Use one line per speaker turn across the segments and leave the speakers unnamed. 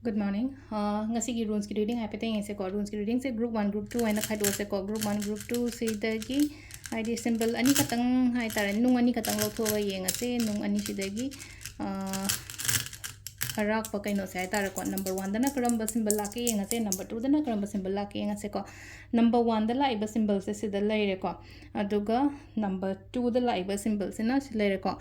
Good morning. Ngasi ki runes ki reading hai pete se ko runes ki reading se group 1 group 2 aina khaido se ko group 1 group 2 se da gi id symbol ani katang hai tare nung ani katang lo thoga yenga se nung ani sidagi harak pa kaino se hai tare ko number 1 dana karamba symbol la ke yenga se number 2 dana karamba symbol la ke yenga se ko number 1 da la iba symbol se sida leire ko aduga number 2 da la iba symbol se na si leire ko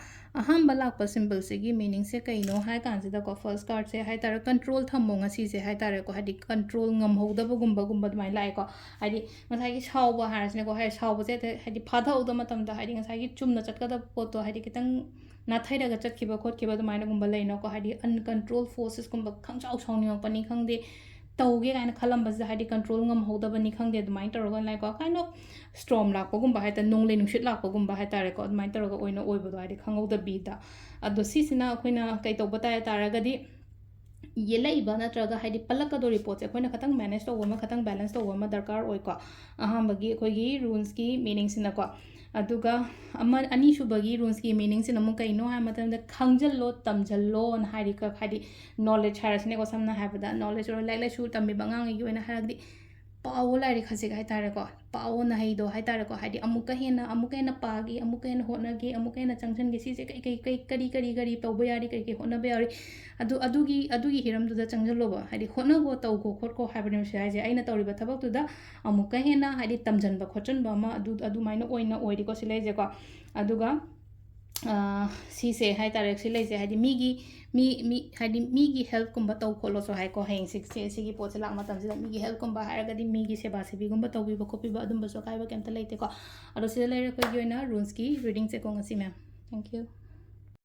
ahamba lakpa symbol se gi meaning se kaino hai kan se da ko first card se hai tare control thammo ngasi se hai tare ko hadi control ngam hoda ba gumba mai lai ko hadi ngasai gi chawba harasne ko hai chawba se hadi phadha uda matam da hadi ngasai gi chumna chatka da poto hadi kitang na thaira ga chatkiba khotkiba da maina gumba leino ko hadi uncontrolled forces gumba khangchau chawni pani khangde tauge kaina khalamba se hadi control ngam hoda bani khangde da mai taro lai ko kind of storm lakpa gumba hai ta nung le nungshit lakpa gumba hai tare ko mai taro ga oina oiba do hadi khangauda bi da ado si sina akoina kai tauba ta tara ga di yelaiba natraga hadi palaka do report se akoina khatang manage to wama khatang balance to wama darkar oi ko ahambagi akoigi rules ki meaning sina ko aduga ama ani shubagi rules ki meaning sina mu kaino ha matam da khangjallo tamjallo on hari ka hadi knowledge harasne ko samna habada knowledge or like shu tambi bangang gi oina haragdi पाओ like खसे hai tare ko पाओ na hai do hai tare ko hadi amuka hena pagi amuka hena hona ge amuka hena changchan ge si se kai kari tauba yari kai kai hona ba yari adugi hiram du da changjalo ba hadi hona go tau go khot ko habne se hai je aina tawri ba thabak tu da amuka hena hadi tamjan ba khochan ba ma adu maina oina oiri ko silai je ko aduga si se hai tare silai je hadi mi hadi migi help kumba tau kholo so hai ko heng sik se sigi pot lak matam sida migi help kumba har ga di migi seba sebi gumba tau bi ba copy ba adum ba so kai ba kemta leite ko aro sida leire ko yoina runes ki reading se ko ngasi ma'am. Thank you.